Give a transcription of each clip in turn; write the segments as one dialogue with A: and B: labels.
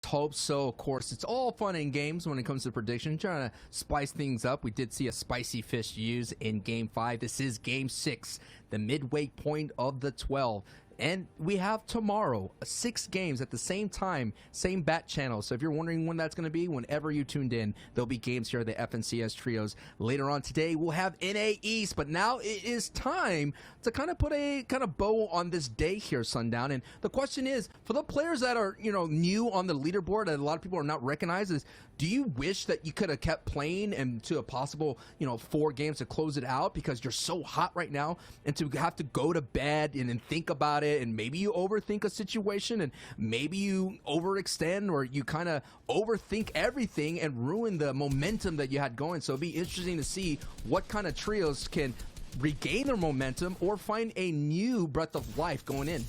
A: hope so. Of course, it's all fun and games when it comes to prediction, trying to spice things up. We did see a spicy fish used in Game 5. This is Game 6, the midway point of the 12. And we have tomorrow 6 games at the same time, same bat channel. So if you're wondering when that's going to be, whenever you tuned in, there'll be games here at the FNCS Trios. Later on today, we'll have NA East. But now it is time to kind of put a kind of bow on this day here, Sundown. And the question is, for the players that are, new on the leaderboard that a lot of people are not recognized, is do you wish that you could have kept playing and to a possible, 4 games to close it out because you're so hot right now, and to have to go to bed and then think about it, and maybe you overthink a situation, and maybe you overextend, or you kind of overthink everything and ruin the momentum that you had going. So it'd be interesting to see what kind of trios can regain their momentum or find a new breath of life going in.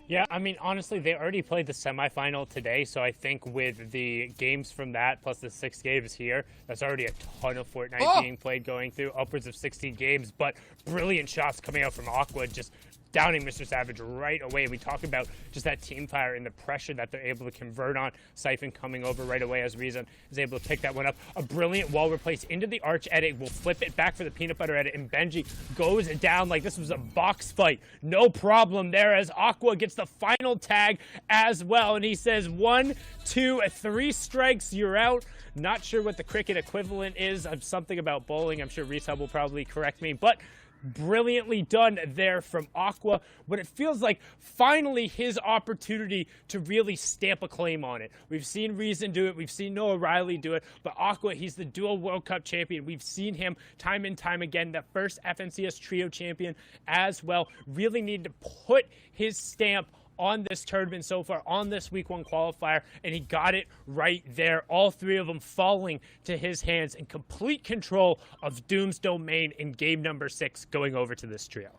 B: Yeah, I mean, honestly, they already played the semifinal today, so I think with the games from that plus the 6 games here, that's already a ton of Fortnite being played going through, upwards of 16 games, but brilliant shots coming out from Aqua, just downing Mr. Savage right away. We talk about just that team fire and the pressure that they're able to convert on. Siphon coming over right away as Reason is able to pick that one up. A brilliant wall replace into the arch edit. Will flip it back for the peanut butter edit, and Benji goes down like this was a box fight. No problem there as Aqua gets the final tag as well. And he says 1, 2, 3 strikes, you're out. Not sure what the cricket equivalent is of something about bowling. I'm sure Resub will probably correct me, but brilliantly done there from Aqua, but it feels like finally his opportunity to really stamp a claim on it. We've seen Reason do it, we've seen Noah Riley do it, but Aqua, he's the dual World Cup champion. We've seen him time and time again, the first FNCS trio champion as well. Really need to put his stamp on this tournament so far, on this week 1 qualifier, and he got it right there. All 3 of them falling to his hands in complete control of Doom's domain in game number 6 going over to this trio.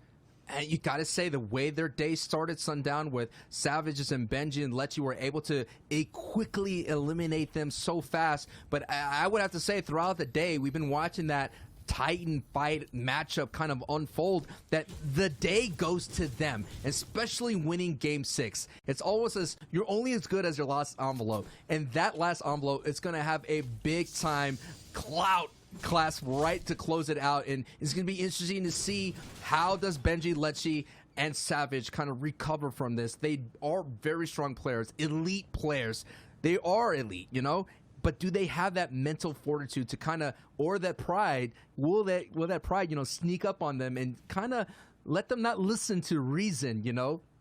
A: And you got to say, the way their day started, Sundown, with Savages and Benji and Lechi were able to quickly eliminate them so fast. But I would have to say, throughout the day, we've been watching that Titan fight matchup kind of unfold, that the day goes to them, especially winning game 6. It's always as you're only as good as your last envelope, and that last envelope is going to have a big time clout class right to close it out. And it's going to be interesting to see how does Benji, Lechi, and Savage kind of recover from this. They are very strong players, elite players. They are elite, but do they have that mental fortitude to kind of, or that pride, will that pride, sneak up on them and kind of let them not listen to Reason,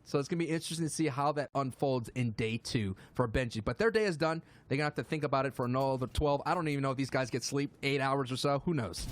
A: So it's going to be interesting to see how that unfolds in day 2 for Benji. But their day is done. They're going to have to think about it for another 12. I don't even know if these guys get sleep, 8 hours or so. Who knows?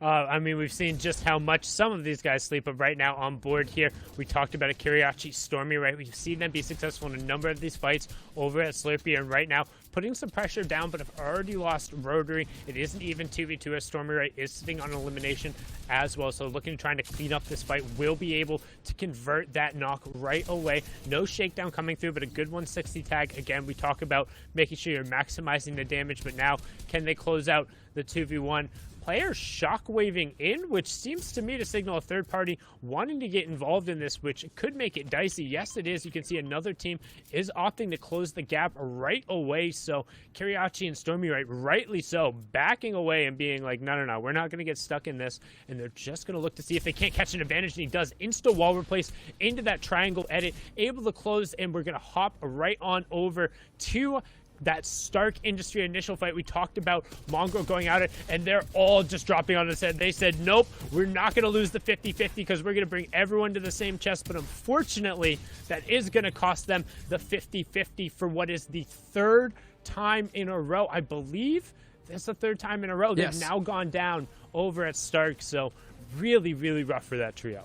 B: I mean, we've seen just how much some of these guys sleep, but right now on board here, we talked about a Kiriachi, Stormy, right? We've seen them be successful in a number of these fights over at Slurpee, and right now, putting some pressure down, but have already lost Rotary. It isn't even 2v2 as Stormy, right, is sitting on elimination as well, so looking, trying to clean up this fight, will be able to convert that knock right away. No shakedown coming through, but a good 160 tag. Again, we talk about making sure you're maximizing the damage, but now, can they close out the 2v1? Players shockwaving in, which seems to me to signal a third party wanting to get involved in this, which could make it dicey. Yes, it is. You can see another team is opting to close the gap right away. So Kiriachi and Stormy, right, rightly so, backing away and being like, no, we're not going to get stuck in this. And they're just going to look to see if they can't catch an advantage. And he does. Insta wall replace into that triangle edit, able to close, and we're going to hop right on over to that Stark Industry initial fight. We talked about Mongrel going at it, and they're all just dropping on his head. They said, nope, we're not going to lose the 50-50 because we're going to bring everyone to the same chest. But unfortunately, that is going to cost them the 50-50 for what is the 3rd time in a row. I believe that's the 3rd time in a row. Yes. They've now gone down over at Stark. So really, really rough for that trio.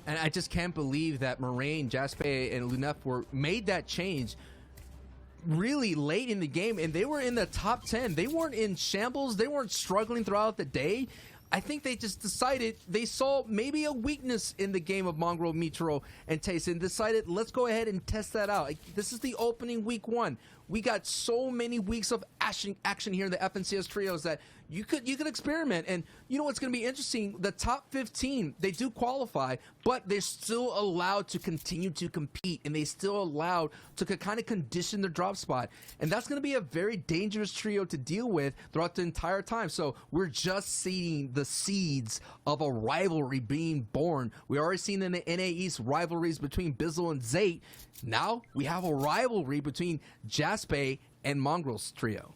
A: And I just can't believe that Moraine, Jasper, and Lunef made that change really late in the game, and they were in the top 10. They weren't in shambles. They weren't struggling throughout the day. I think they just decided, they saw maybe a weakness in the game of Mongrel, Mitro, and Taste, and decided, let's go ahead and test that out. This is the opening week 1. We got so many weeks of action here in the FNCS trios that you could experiment. And you know what's going to be interesting? The top 15, they do qualify, but they're still allowed to continue to compete, and they still allowed to kind of condition their drop spot. And that's going to be a very dangerous trio to deal with throughout the entire time. So we're just seeing the seeds of a rivalry being born. We already seen in the NA East rivalries between Bizzle and Zate. Now we have a rivalry between Jaspe and Mongrel's trio.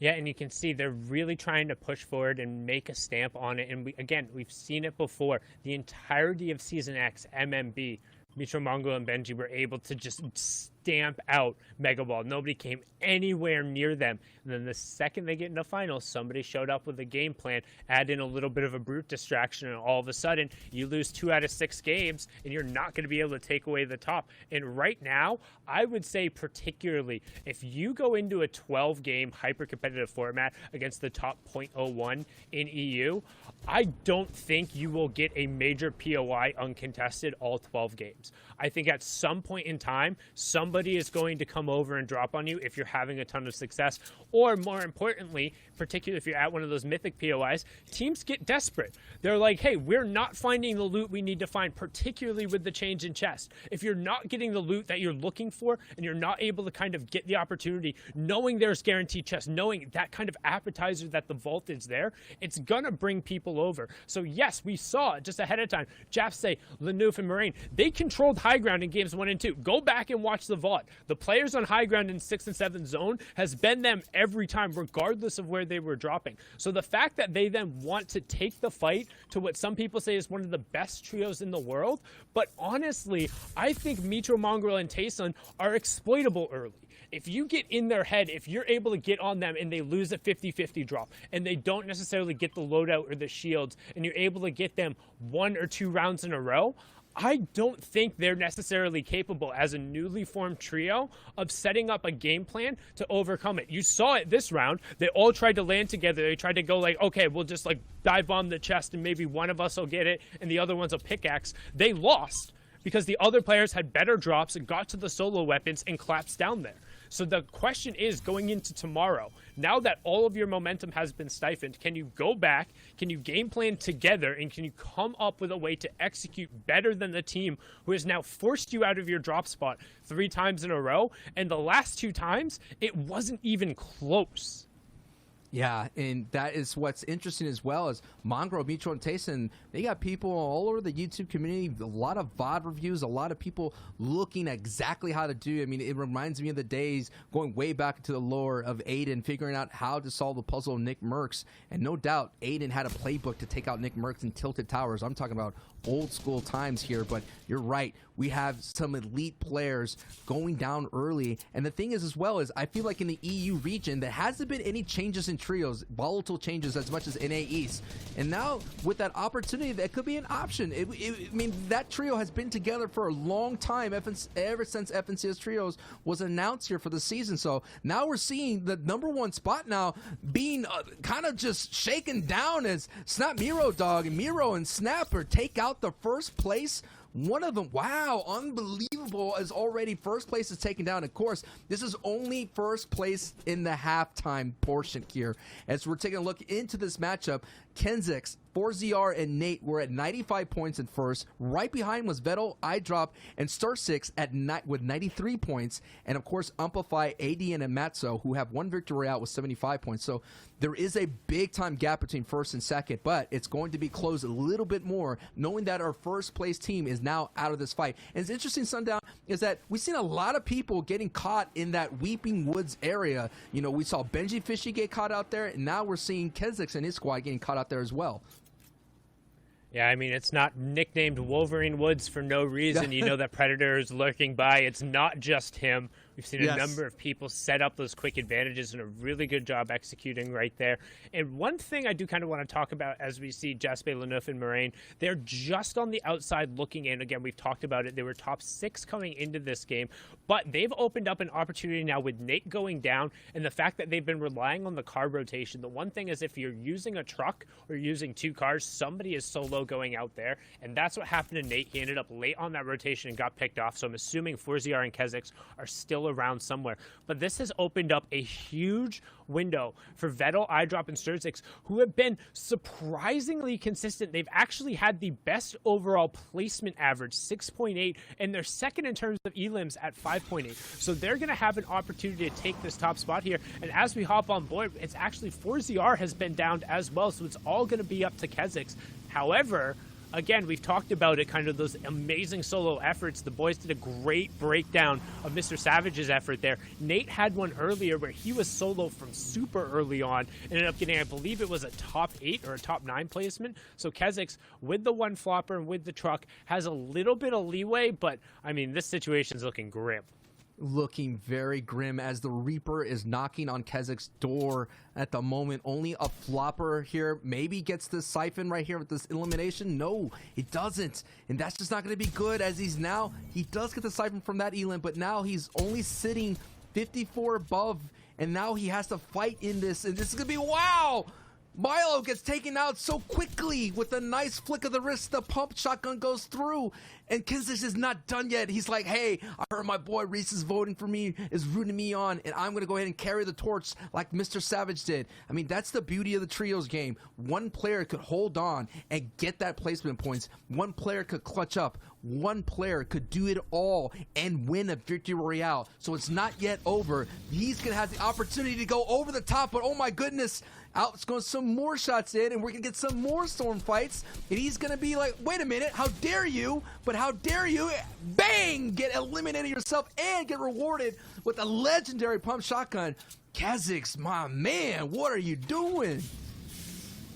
B: Yeah, and you can see they're really trying to push forward and make a stamp on it. And we've seen it before. The entirety of Season X, MMB, Mitro, Mongrel, and Benji were able to just stamp out Mega Ball. Nobody came anywhere near them. And then the second they get in the finals, somebody showed up with a game plan, add in a little bit of a brute distraction, and all of a sudden you lose 2 out of 6 games, and you're not going to be able to take away the top. And right now, I would say particularly, if you go into a 12-game hyper-competitive format against the top 0.01 in EU, I don't think you will get a major POI uncontested all 12 games. I think at some point in time, somebody is going to come over and drop on you if you're having a ton of success. Or more importantly, particularly if you're at one of those mythic POIs, teams get desperate. They're like, hey, we're not finding the loot we need to find, particularly with the change in chest. If you're not getting the loot that you're looking for and you're not able to kind of get the opportunity, knowing there's guaranteed chest, knowing that kind of appetizer that the vault is there, it's going to bring people over. So yes, we saw just ahead of time, Japse, Lanouf, and Moraine, they controlled high ground in games 1 and 2. Go back and watch the vault. The players on high ground in 6 and 7 zone has been them every time, regardless of where they were dropping. So the fact that they then want to take the fight to what some people say is one of the best trios in the world, but honestly, I think Mitro, Mongrel, and Tayson are exploitable early. If you get in their head, if you're able to get on them and they lose a 50-50 drop and they don't necessarily get the loadout or the shields and you're able to get them 1 or 2 rounds in a row, I don't think they're necessarily capable as a newly formed trio of setting up a game plan to overcome it. You saw it this round. They all tried to land together. They tried to go like, okay, we'll just like dive bomb the chest and maybe one of us will get it and the other one's a pickaxe. They lost because the other players had better drops and got to the solo weapons and collapsed down there. So the question is, going into tomorrow, now that all of your momentum has been stifled, can you go back, can you game plan together, and can you come up with a way to execute better than the team who has now forced you out of your drop spot 3 times in a row? And the last 2 times, it wasn't even close.
A: Yeah, and that is what's interesting as well as Mongrel, Mitro, and Tayson. They got people all over the YouTube community, a lot of VOD reviews, a lot of people looking at exactly how to do. I mean, it reminds me of the days going way back into the lore of Aiden, figuring out how to solve the puzzle of Nick Merckx. And no doubt, Aiden had a playbook to take out Nick Merckx in Tilted Towers. I'm talking about old school times here, but you're right. We have some elite players going down early. And the thing is as well is I feel like in the EU region, there hasn't been any changes in trios, volatile changes as much as NA East. And now with that opportunity, that could be an option. I mean, that trio has been together for a long time, ever since FNCS Trios was announced here for the season. So now we're seeing the #1 spot now being kind of just shaken down as Snap Miro Dog and Miro and Snapper take out the first place. One of them, wow, unbelievable, as already first place is taken down. Of course, this is only first place in the halftime portion here. As we're taking a look into this matchup, Kenzix, 4ZR, and Nate were at 95 points in first. Right behind was Vettel, iDrop, and Star6 with 93 points. And of course, Amplify, ADN, and Matzo, who have 1 victory out with 75 points. So there is a big time gap between first and second, but it's going to be closed a little bit more, knowing that our first place team is now out of this fight. And it's interesting, Sundown, is that we've seen a lot of people getting caught in that Weeping Woods area. You know, we saw Benji Fishy get caught out there, and now we're seeing Kenzix and his squad getting caught out there as well.
B: Yeah, I mean, it's not nicknamed Wolverine Woods for no reason. You know that Predator is lurking by. It's not just him. We've seen a number of people set up those quick advantages and a really good job executing right there. And one thing I do kind of want to talk about as we see Jaspe, Lanouf, and Moraine, they're just on the outside looking in. Again, we've talked about it. They were top 6 coming into this game, but they've opened up an opportunity now with Nate going down and the fact that they've been relying on the car rotation. The one thing is if you're using a truck or using 2 cars, somebody is solo solo going out there, and that's what happened to Nate. He ended up late on that rotation and got picked off, so I'm assuming Forziar and Kezix are still around somewhere. But this has opened up a huge window for Vettel, iDrop, and Sturzix, who have been surprisingly consistent. They've actually had the best overall placement average, 6.8, and they're second in terms of elims at 5.8. So they're going to have an opportunity to take this top spot here. And as we hop on board, it's actually Forziar has been downed as well, so it's all going to be up to Kezix. However, again, we've talked about it, kind of those amazing solo efforts. The boys did a great breakdown of Mr. Savage's effort there. Nate had one earlier where he was solo from super early on, ended up getting, I believe it was a top 8 or a top 9 placement. So Kezix, with the one flopper and with the truck, has a little bit of leeway, but I mean, this situation's looking grim.
A: Looking very grim as the Reaper is knocking on Kezix's door at the moment. Only a flopper here maybe gets this siphon right here with this elimination. No, it doesn't. And that's just not going to be good, as he does get the siphon from that elim, but now he's only sitting 54 above, and now he has to fight in this, and this is going to be, wow! Milo gets taken out so quickly with a nice flick of the wrist. The pump shotgun goes through, and Kezix is not done yet. He's like, hey, I heard my boy Reese is voting for me, is rooting me on, and I'm going to go ahead and carry the torch like Mr. Savage did. I mean, that's the beauty of the trios game. One player could hold on and get that placement points. One player could clutch up. One player could do it all and win a victory royale. So it's not yet over. He's going to have the opportunity to go over the top, but oh my goodness, out's going some more shots in, and we're going to get some more storm fights, and he's going to be like, wait a minute, how dare you? But how dare you, bang, get eliminated yourself and get rewarded with a legendary pump shotgun. Kezix, my man, what are you doing?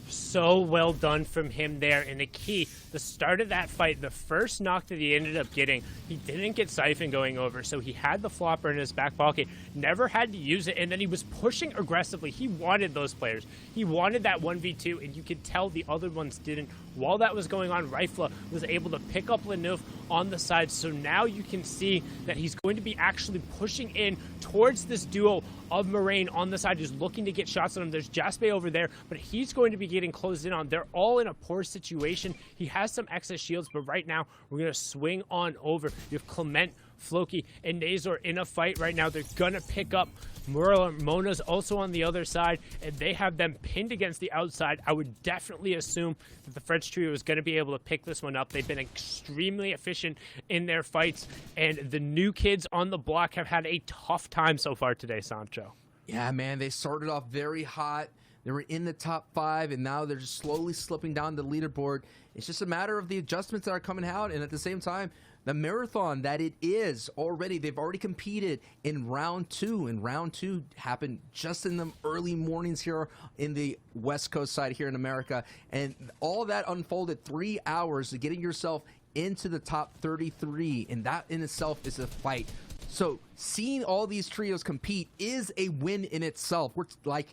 B: So well done from him there. And the key, the start of that fight, the first knock that he ended up getting, he didn't get siphon going over, so he had the flopper in his back pocket, never had to use it, and then he was pushing aggressively. He wanted those players. He wanted that 1v2, and you could tell the other ones didn't. While that was going on, Rifla was able to pick up Lenouf on the side, so now you can see that he's going to be actually pushing in towards this duo of Moraine on the side, who's looking to get shots on him. There's Jaspe over there, but he's going to be getting closed in on. They're all in a poor situation. He has some excess shields, but right now we're going to swing on over. You have Clement, Floki, and Nazor in a fight right now. They're going to pick up Mona's also on the other side, and they have them pinned against the outside. I would definitely assume that the French trio is going to be able to pick this one up. They've been extremely efficient in their fights, and the new kids on the block have had a tough time so far today, Sancho.
A: Yeah, man, they started off very hot. They were in the top 5, and now they're just slowly slipping down the leaderboard. It's just a matter of the adjustments that are coming out, and at the same time, the marathon that it is already, they've already competed in round 2, and round 2 happened just in the early mornings here in the West Coast side here in America, and all that unfolded 3 hours to getting yourself into the top 33, and that in itself is a fight. So seeing all these trios compete is a win in itself. We're like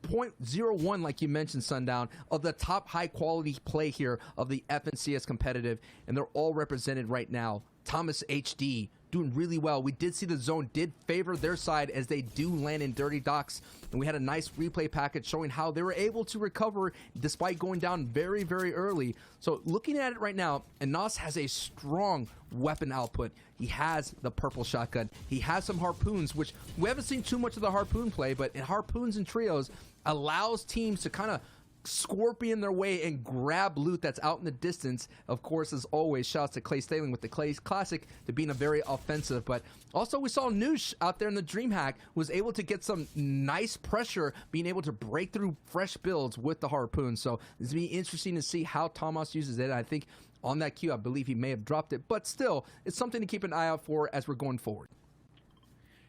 A: 0.01, like you mentioned, Sundown, of the top high quality play here of the FNCS competitive, and they're all represented right now. Thomas HD doing really well. We did see the zone did favor their side as they do land in dirty docks, and we had a nice replay package showing how they were able to recover despite going down very, very early. So looking at it right now, Enos has a strong weapon output. He has the purple shotgun. He has some harpoons, which we haven't seen too much of the harpoon play, but in harpoons and trios allows teams to kind of scorpion their way and grab loot that's out in the distance. Of course, as always, shouts to Clay Staling with the Clay Classic to being a very offensive. But also we saw Noosh out there in the DreamHack was able to get some nice pressure, being able to break through fresh builds with the harpoon. So it's going to be interesting to see how Thomas uses it. I think on that queue, I believe he may have dropped it, but still, it's something to keep an eye out for as we're going forward.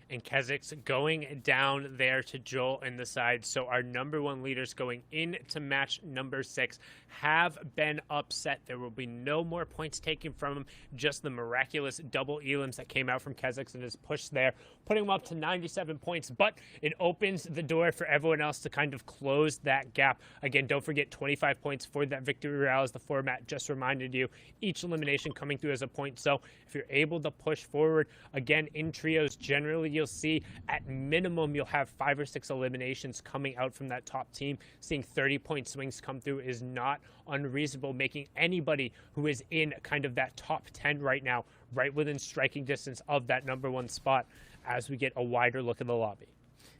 B: And Kezix going down there to Joel in the side. So our number 1 leaders going into match number 6 have been upset. There will be no more points taken from them, just the miraculous double elims that came out from Kezix and his push there, putting him up to 97 points. But it opens the door for everyone else to kind of close that gap. Again, don't forget 25 points for that victory royale, as the format just reminded you. Each elimination coming through as a point. So if you're able to push forward, again, in trios, generally you'll see at minimum you'll have 5 or 6 eliminations coming out from that top team. Seeing 30-point swings come through is not unreasonable, making anybody who is in kind of that top 10 right now right within striking distance of that #1 spot as we get a wider look at the lobby.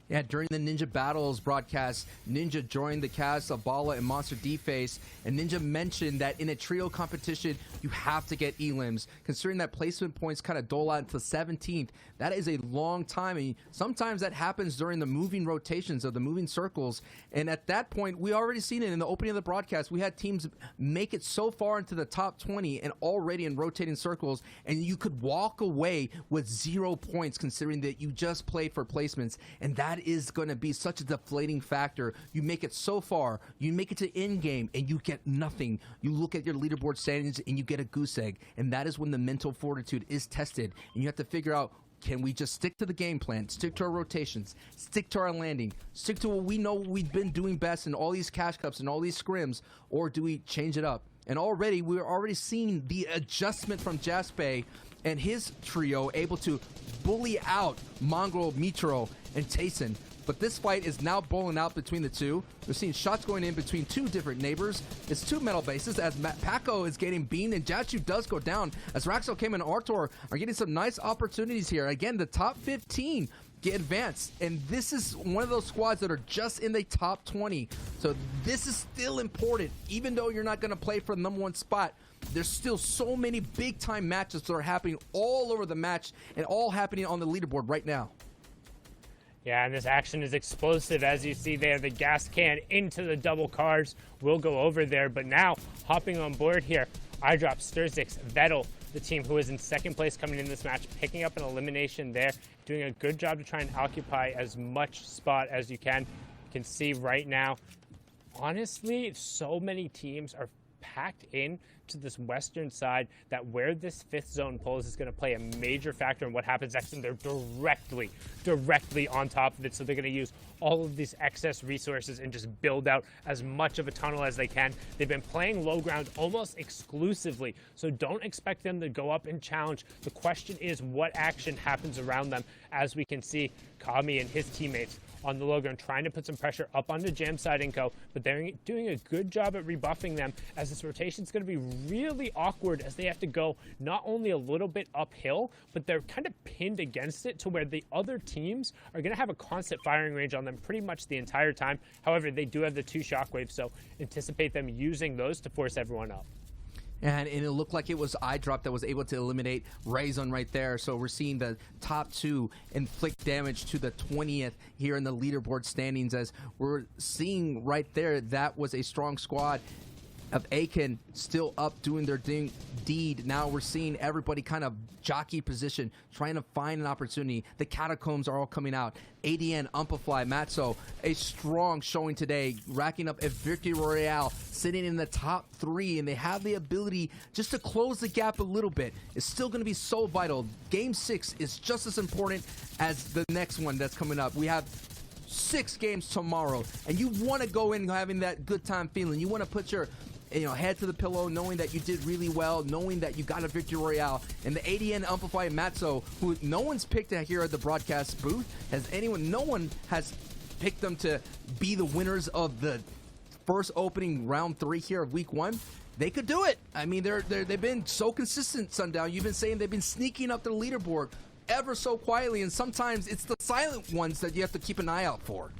A: Yeah, during the Ninja Battles broadcast, Ninja joined the cast of Bala and Monster D-Face, and Ninja mentioned that in a trio competition, you have to get elims. Considering that placement points kind of dole out until 17th, that is a long time, and sometimes that happens during the moving rotations of the moving circles, and at that point, we already seen it in the opening of the broadcast. We had teams make it so far into the top 20 and already in rotating circles, and you could walk away with 0 points considering that you just played for placements, and that is going to be such a deflating factor. You make it so far, you make it to in-game, and you get nothing. You look at your leaderboard standings, and you get a goose egg, and that is when the mental fortitude is tested, and you have to figure out, can we just stick to the game plan, stick to our rotations, stick to our landing, stick to what we know we've been doing best in all these cash cups and all these scrims, or do we change it up? And already, we're already seeing the adjustment from Jaspe and his trio able to bully out Mongrel, Mitro, and Tayson. But this fight is now bowling out between the two. We're seeing shots going in between 2 different neighbors. It's 2 metal bases as Paco is getting beamed and Jachu does go down as Raxo Came and Artur are getting some nice opportunities here. Again, the top 15 get advanced, and this is one of those squads that are just in the top 20. So this is still important. Even though you're not going to play for the #1 spot, there's still so many big-time matches that are happening all over the match and all happening on the leaderboard right now.
B: Yeah, and this action is explosive, as you see there. The gas can into the double cars will go over there, but now hopping on board here, iDrop, Sturzix, Vettel, the team who is in 2nd place coming in this match, picking up an elimination there, doing a good job to try and occupy as much spot as you can. You can see right now, honestly, so many teams are packed in to this western side that where this 5th zone pulls is going to play a major factor in what happens next, and they're directly on top of it, so they're going to use all of these excess resources and just build out as much of a tunnel as they can. They've been playing low ground almost exclusively, so don't expect them to go up and challenge. The question is what action happens around them, as we can see Kami and his teammates on the low ground trying to put some pressure up onto Jamside and Co, but they're doing a good job at rebuffing them, as this rotation is going to be really awkward as they have to go not only a little bit uphill, but they're kind of pinned against it to where the other teams are going to have a constant firing range on them pretty much the entire time. However, they do have the 2 shockwaves, so anticipate them using those to force everyone up.
A: And it looked like it was iDrop that was able to eliminate Razon right there. So we're seeing the top 2 inflict damage to the 20th here in the leaderboard standings, as we're seeing right there that was a strong squad of Aiken still up doing their deed. Now we're seeing everybody kind of jockey position, trying to find an opportunity. The Catacombs are all coming out. ADN, Umpafly, Matzo, a strong showing today, racking up a victory royale, sitting in the top 3, and they have the ability just to close the gap a little bit. It's still going to be so vital. Game 6 is just as important as the next one that's coming up. We have 6 games tomorrow, and you want to go in having that good time feeling. You want to put your head to the pillow, knowing that you did really well, knowing that you got a victory royale. And the ADN, Amplify, and Matzo, who no one's picked here at the broadcast booth, no one has picked them to be the winners of the first opening round 3 here of week 1. They could do it. I mean, they've been so consistent, Sundown. You've been saying they've been sneaking up the leaderboard ever so quietly, and sometimes it's the silent ones that you have to keep an eye out for.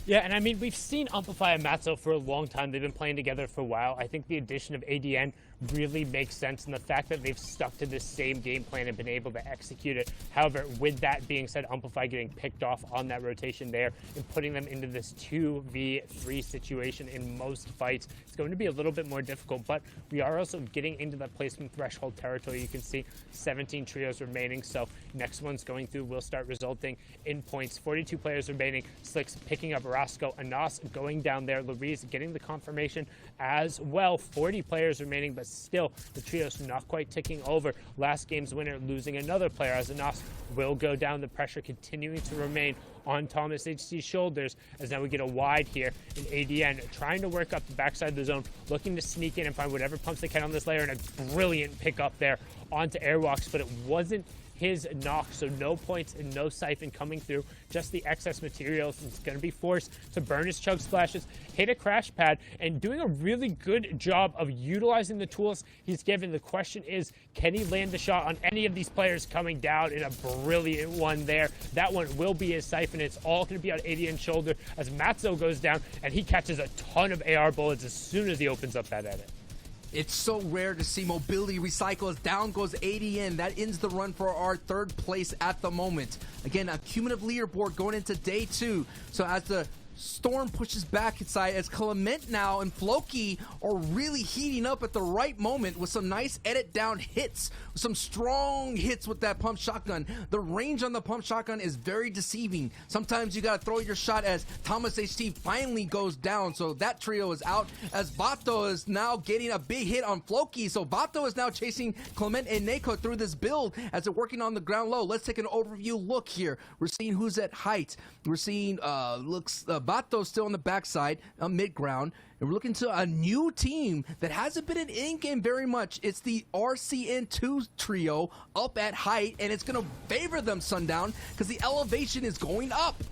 B: Yeah, and I mean, we've seen Amplify and Matzo for a long time. They've been playing together for a while. I think the addition of ADN really makes sense, and the fact that they've stuck to this same game plan and been able to execute it. However, with that being said, Amplify getting picked off on that rotation there and putting them into this 2v3 situation in most fights, it's going to be a little bit more difficult, but we are also getting into that placement threshold territory. You can see 17 trios remaining, so next one's going through will start resulting in points. 42 players remaining. Slicks picking up Roscoe, Anas going down there, Lariz getting the confirmation as well. 40 players remaining, but still the trio's not quite ticking over. Last game's winner losing another player as Anas will go down. The pressure continuing to remain on Thomas HC's shoulders, as now we get a wide here in ADN, trying to work up the backside of the zone, looking to sneak in and find whatever pumps they can on this layer, and a brilliant pick up there onto Airwalks, but it wasn't his knock, so no points and no siphon coming through, just the excess materials. It's going to be forced to burn his chug splashes, hit a crash pad, and doing a really good job of utilizing the tools he's given. The question is, can he land the shot on any of these players coming down? In a brilliant one there. That one will be his siphon. It's all going to be on ADN's shoulder as Matzo goes down, and he catches a ton of AR bullets as soon as he opens up that edit.
A: It's so rare to see mobility recycle as down goes ADN. That ends the run for our third place at the moment. Again, a cumulative leaderboard going into day 2. So as the Storm pushes back inside, as Clement now and Floki are really heating up at the right moment with some nice edit down hits, some strong hits with that pump shotgun. The range on the pump shotgun is very deceiving. Sometimes you gotta throw your shot as Thomas HT finally goes down, so that trio is out as Vato is now getting a big hit on Floki. So Vato is now chasing Clement and Neko through this build as they're working on the ground low. Let's take an overview look here. We're seeing who's at height. We're seeing Vato still on the backside, mid ground, and we're looking to a new team that hasn't been in game very much. It's the RCN2 trio up at height, and it's going to favor them, Sundown, because the elevation is going up.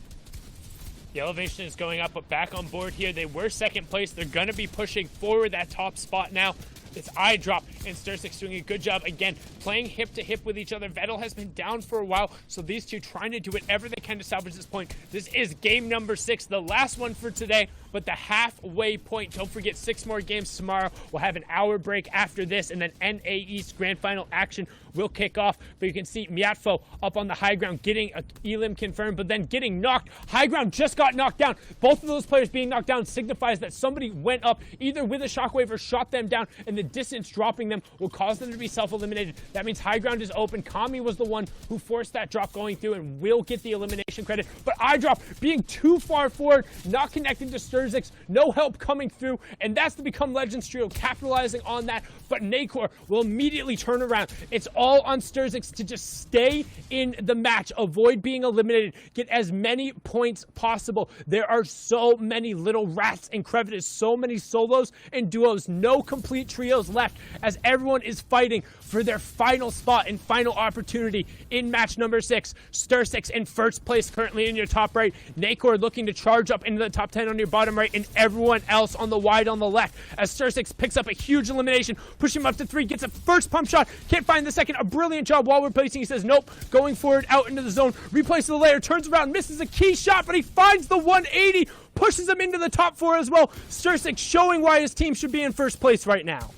B: The elevation is going up, but back on board here, they were second place. They're going to be pushing forward that top spot now. It's eye drop, and Stursix doing a good job again, playing hip to hip with each other. Vettel has been down for a while, so these two trying to do whatever they can to salvage this point. This is game number 6, the last one for today, but the halfway point. Don't forget, 6 more games tomorrow. We'll have an hour break after this, and then NA East Grand Final action will kick off. But you can see Miatfo up on the high ground getting a elim confirmed, but then getting knocked. High ground just got knocked down. Both of those players being knocked down signifies that somebody went up either with a shockwave or shot them down, and the distance dropping them will cause them to be self-eliminated. That means high ground is open. Kami was the one who forced that drop going through and will get the elimination credit. But eye drop being too far forward, not connecting to Sturzix, no help coming through, and that's the Become Legends trio capitalizing on that. But Nacor will immediately turn around. It's all on Sturzix to just stay in the match, avoid being eliminated, get as many points possible. There are so many little rats and crevices, so many solos and duos, no complete trios left as everyone is fighting for their final spot and final opportunity in match number 6. Sturzix in first place currently in your top right. Nacor looking to charge up into the top 10 on your bottom right, and everyone else on the wide on the left as Sturzix picks up a huge elimination, pushing him up to 3, gets a first pump shot, can't find the second. A brilliant job while replacing. He says nope, going forward out into the zone, replaces the layer, turns around, misses a key shot, but he finds the 180, pushes him into the top 4 as well. Sturzix showing why his team should be in first place right now.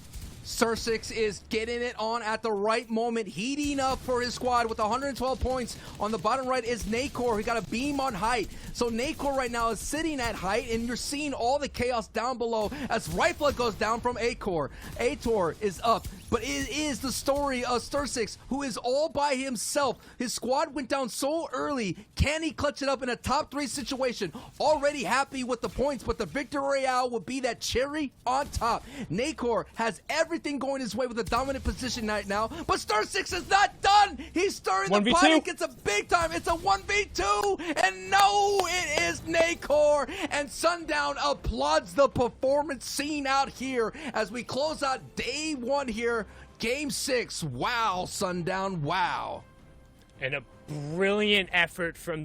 A: Sturzix is getting it on at the right moment, heating up for his squad with 112 points. On the bottom right is Nacor. He got a beam on height. So Nacor right now is sitting at height, and you're seeing all the chaos down below as Rifla goes down from Acor. Ator is up, but it is the story of Sturzix, who is all by himself. His squad went down so early. Can he clutch it up in a top 3 situation? Already happy with the points, but the Victory Royale will be that cherry on top. Nacor has everything going his way with a dominant position right now, but Sturzix is not done. He's stirring the pot. It gets a big time. It's a 1v2, and no, it is Nacor, and Sundown applauds the performance seen out here as we close out day 1 here, game 6. Wow, Sundown, wow.
B: And a brilliant effort from